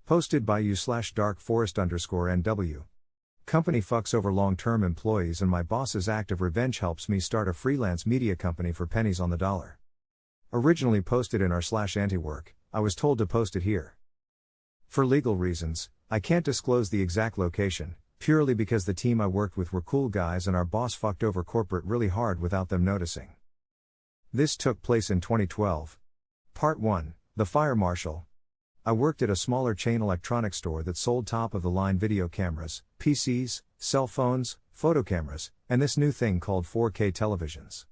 Posted by u/darkforest_NW. Company fucks over long-term employees and my boss's act of revenge helps me start a freelance media company for pennies on the dollar. Originally posted in r/antiwork, I was told to post it here. For legal reasons, I can't disclose the exact location, purely because the team I worked with were cool guys and our boss fucked over corporate really hard without them noticing. This took place in 2012. Part 1, The Fire Marshal. I worked at a smaller chain electronics store that sold top-of-the-line video cameras, PCs, cell phones, photo cameras, and this new thing called 4K televisions.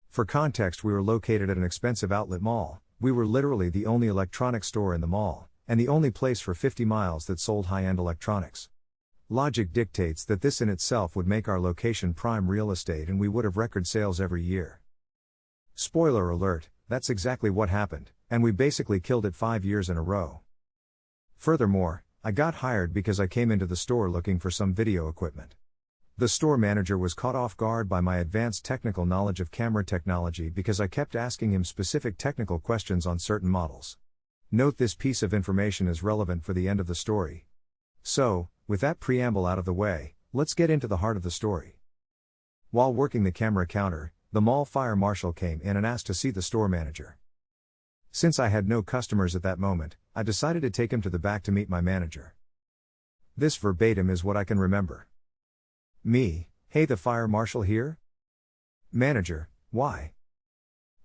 For context, we were located at an expensive outlet mall. We were literally the only electronics store in the mall, and the only place for 50 miles that sold high-end electronics. Logic dictates that this in itself would make our location prime real estate and we would have record sales every year. Spoiler alert, that's exactly what happened, and we basically killed it 5 years in a row. Furthermore, I got hired because I came into the store looking for some video equipment. The store manager was caught off guard by my advanced technical knowledge of camera technology because I kept asking him specific technical questions on certain models. Note this piece of information is relevant for the end of the story. So, with that preamble out of the way, let's get into the heart of the story. While working the camera counter, the mall fire marshal came in and asked to see the store manager. Since I had no customers at that moment, I decided to take him to the back to meet my manager. This verbatim is what I can remember. Me, hey, the fire marshal here? Manager, why?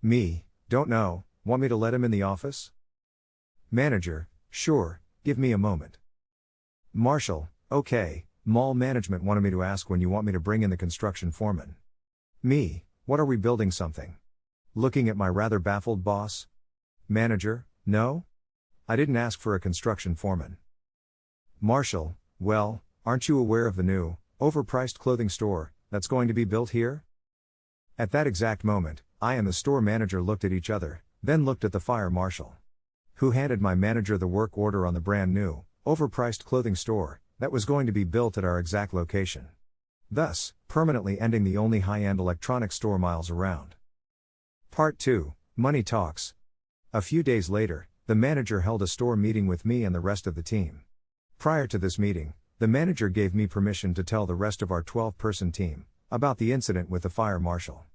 Me, don't know, want me to let him in the office? Manager, sure, give me a moment. Marshal, okay, mall management wanted me to ask when you want me to bring in the construction foreman. Me, what are we building something? Looking at my rather baffled boss? Manager, no? I didn't ask for a construction foreman. Marshal, well, aren't you aware of the new, overpriced clothing store that's going to be built here? At that exact moment, I and the store manager looked at each other, then looked at the fire marshal, who handed my manager the work order on the brand new, overpriced clothing store that was going to be built at our exact location, thus permanently ending the only high-end electronics store miles around. Part 2, Money Talks. A few days later, the manager held a store meeting with me and the rest of the team. Prior to this meeting, the manager gave me permission to tell the rest of our 12-person team about the incident with the fire marshal.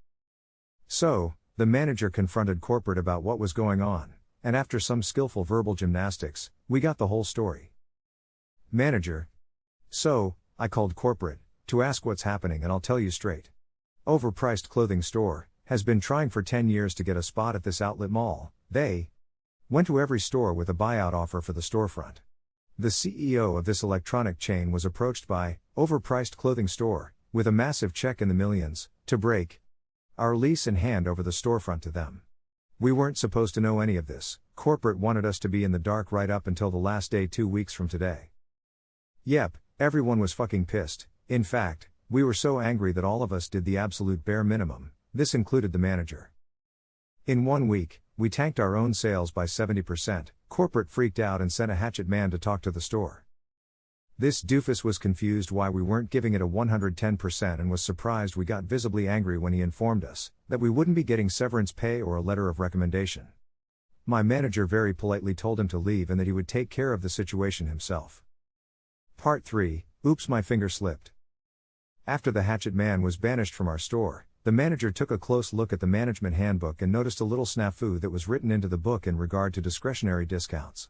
So, the manager confronted corporate about what was going on, and after some skillful verbal gymnastics, we got the whole story. Manager. So, I called corporate to ask what's happening, and I'll tell you straight. Overpriced clothing store has been trying for 10 years to get a spot at this outlet mall. They went to every store with a buyout offer for the storefront. The CEO of this electronic chain was approached by overpriced clothing store with a massive check in the millions to break our lease and hand over the storefront to them. We weren't supposed to know any of this. Corporate wanted us to be in the dark right up until the last day 2 weeks from today. Yep, everyone was fucking pissed. In fact, we were so angry that all of us did the absolute bare minimum. This included the manager. In 1 week, we tanked our own sales by 70%. Corporate freaked out and sent a hatchet man to talk to the store. This doofus was confused why we weren't giving it a 110% and was surprised we got visibly angry when he informed us that we wouldn't be getting severance pay or a letter of recommendation. My manager very politely told him to leave and that he would take care of the situation himself. Part 3, Oops, my finger slipped. After the hatchet man was banished from our store, the manager took a close look at the management handbook and noticed a little snafu that was written into the book in regard to discretionary discounts.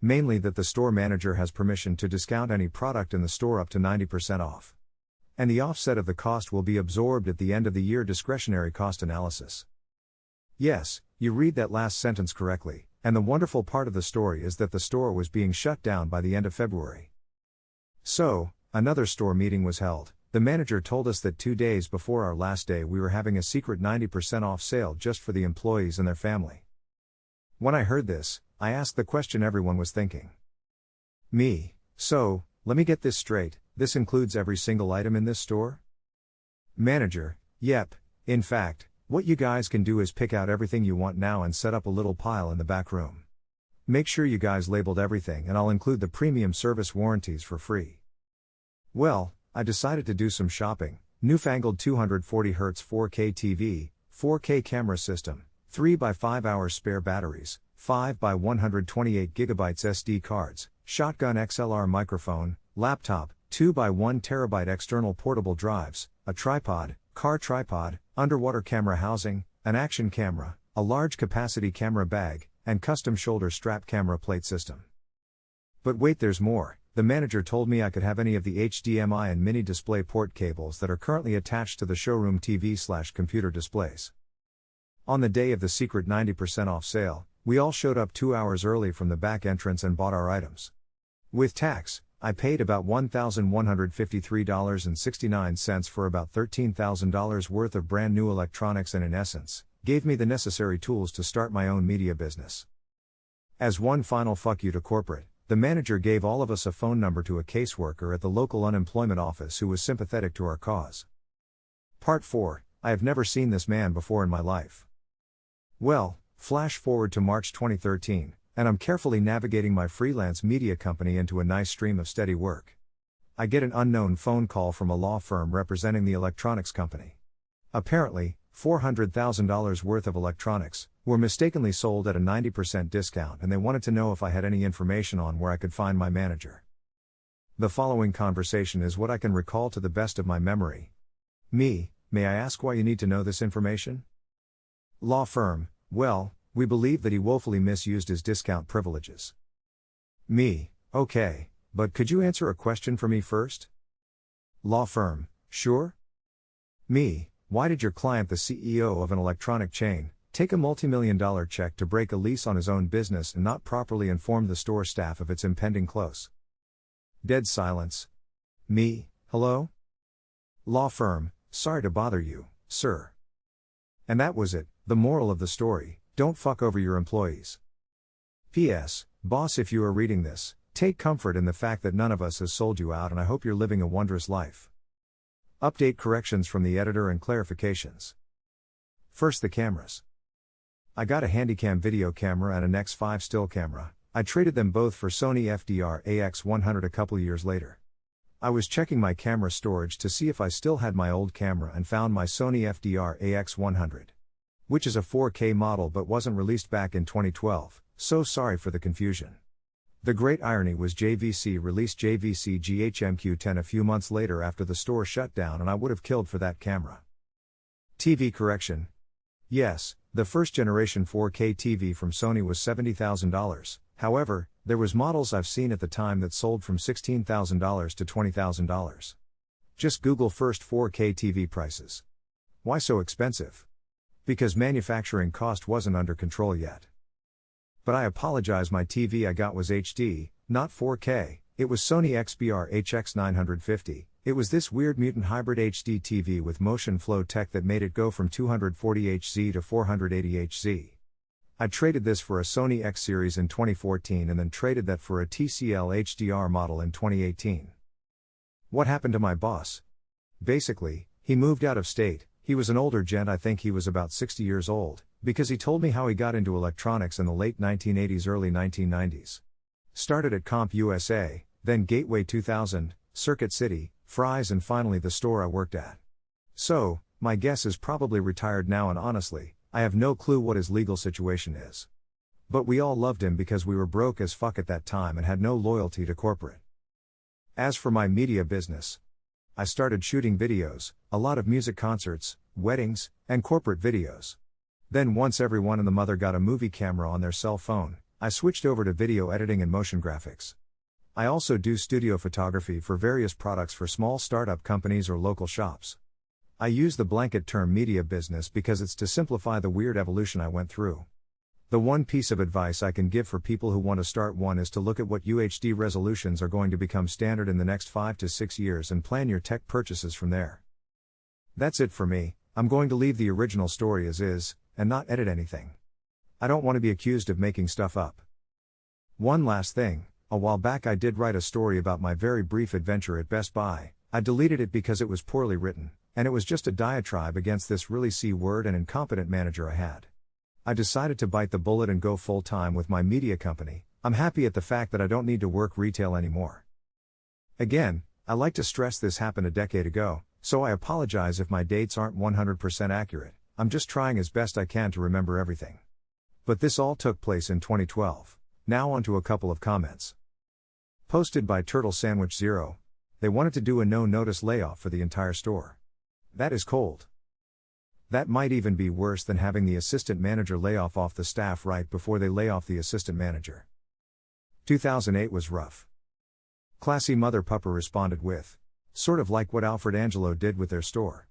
Mainly that the store manager has permission to discount any product in the store up to 90% off. And the offset of the cost will be absorbed at the end of the year discretionary cost analysis. Yes, you read that last sentence correctly, and the wonderful part of the story is that the store was being shut down by the end of February. So, another store meeting was held. The manager told us that 2 days before our last day we were having a secret 90% off sale just for the employees and their family. When I heard this, I asked the question everyone was thinking. Me, so, let me get this straight, this includes every single item in this store? Manager, yep, in fact, what you guys can do is pick out everything you want now and set up a little pile in the back room. Make sure you guys labeled everything and I'll include the premium service warranties for free. Well, I decided to do some shopping. Newfangled 240Hz 4K TV, 4K camera system, 3x5 hours spare batteries, 5 by 128 gigabytes SD cards, shotgun XLR microphone, laptop, 2 by 1 terabyte external portable drives, a tripod, car tripod, underwater camera housing, an action camera, a large capacity camera bag, and custom shoulder strap camera plate system. But wait, there's more. The manager told me I could have any of the HDMI and mini display port cables that are currently attached to the showroom TV/computer displays. On the day of the secret 90% off sale, we all showed up 2 hours early from the back entrance and bought our items. With tax, I paid about $1,153.69 for about $13,000 worth of brand new electronics and in essence, gave me the necessary tools to start my own media business. As one final fuck you to corporate, the manager gave all of us a phone number to a caseworker at the local unemployment office who was sympathetic to our cause. Part 4. I have never seen this man before in my life. Well, flash forward to March 2013, and I'm carefully navigating my freelance media company into a nice stream of steady work. I get an unknown phone call from a law firm representing the electronics company. Apparently, $400,000 worth of electronics were mistakenly sold at a 90% discount, and they wanted to know if I had any information on where I could find my manager. The following conversation is what I can recall to the best of my memory. Me: may I ask why you need to know this information? Law firm: well, we believe that he woefully misused his discount privileges. Me: okay, but could you answer a question for me first? Law firm: sure. Me: why did your client, the CEO of an electronic chain, take a multi-million-dollar check to break a lease on his own business and not properly inform the store staff of its impending close? Dead silence. Me: hello? Law firm: sorry to bother you, sir. And that was it. The moral of the story: don't fuck over your employees. P.S. Boss, if you are reading this, take comfort in the fact that none of us has sold you out, and I hope you're living a wondrous life. Update: corrections from the editor and clarifications. First, the cameras. I got a Handycam video camera and an X5 still camera. I traded them both for Sony FDR AX100 a couple years later. I was checking my camera storage to see if I still had my old camera and found my Sony FDR AX100. Which is a 4K model but wasn't released back in 2012, so sorry for the confusion. The great irony was JVC released JVC GHMQ10 a few months later after the store shut down, and I would have killed for that camera. TV correction. Yes, the first generation 4K TV from Sony was $70,000, however, there was models I've seen at the time that sold from $16,000 to $20,000. Just Google first 4K TV prices. Why so expensive? Because manufacturing cost wasn't under control yet. But I apologize, my TV I got was HD, not 4K, it was Sony XBR HX950, it was this weird mutant hybrid HD TV with motion flow tech that made it go from 240Hz to 480Hz. I traded this for a Sony X series in 2014 and then traded that for a TCL HDR model in 2018. What happened to my boss? Basically, he moved out of state. He was an older gent, I think he was about 60 years old, because he told me how he got into electronics in the late 1980s, early 1990s. Started at Comp USA, then Gateway 2000, Circuit City, Fry's, and finally the store I worked at. So, my guess is probably retired now, and honestly, I have no clue what his legal situation is. But we all loved him because we were broke as fuck at that time and had no loyalty to corporate. As for my media business, I started shooting videos, a lot of music concerts, weddings, and corporate videos. Then once everyone and the mother got a movie camera on their cell phone, I switched over to video editing and motion graphics. I also do studio photography for various products for small startup companies or local shops. I use the blanket term media business because it's to simplify the weird evolution I went through. The one piece of advice I can give for people who want to start one is to look at what UHD resolutions are going to become standard in the next 5 to 6 years and plan your tech purchases from there. That's it for me. I'm going to leave the original story as is, and not edit anything. I don't want to be accused of making stuff up. One last thing, a while back I did write a story about my very brief adventure at Best Buy. I deleted it because it was poorly written, and it was just a diatribe against this really C-word and incompetent manager I had. I decided to bite the bullet and go full-time with my media company. I'm happy at the fact that I don't need to work retail anymore. Again, I like to stress this happened a decade ago, so I apologize if my dates aren't 100% accurate. I'm just trying as best I can to remember everything. But this all took place in 2012. Now onto a couple of comments. Posted by Turtle Sandwich Zero. They wanted to do a no-notice layoff for the entire store. That is cold. That might even be worse than having the assistant manager lay off the staff right before they lay off the assistant manager. 2008 was rough. Classy Mother Pupper responded with, sort of like what Alfred Angelo did with their store.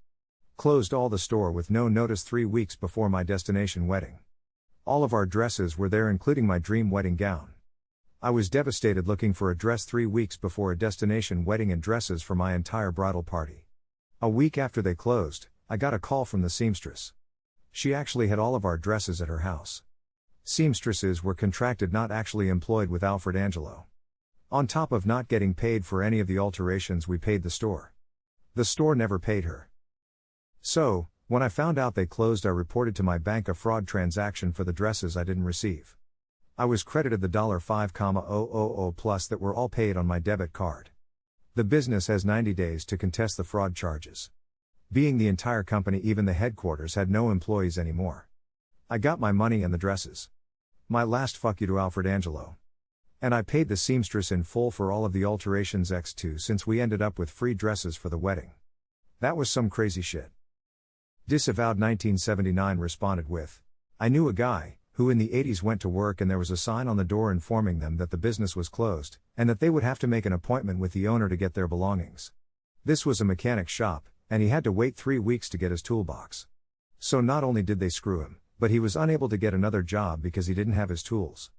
Closed all the store with no notice 3 weeks before my destination wedding. All of our dresses were there, including my dream wedding gown. I was devastated looking for a dress 3 weeks before a destination wedding and dresses for my entire bridal party. A week after they closed, I got a call from the seamstress. She actually had all of our dresses at her house. Seamstresses were contracted, not actually employed with Alfred Angelo. On top of not getting paid for any of the alterations we paid the store. The store never paid her. So, when I found out they closed, I reported to my bank a fraud transaction for the dresses I didn't receive. I was credited the $5,000 plus that were all paid on my debit card. The business has 90 days to contest the fraud charges. Being the entire company, even the headquarters had no employees anymore. I got my money and the dresses. My last fuck you to Alfred Angelo. And I paid the seamstress in full for all of the alterations X2 since we ended up with free dresses for the wedding. That was some crazy shit. Disavowed 1979 responded with, I knew a guy who in the 80s went to work and there was a sign on the door informing them that the business was closed, and that they would have to make an appointment with the owner to get their belongings. This was a mechanic shop, and he had to wait 3 weeks to get his toolbox. So not only did they screw him, but he was unable to get another job because he didn't have his tools.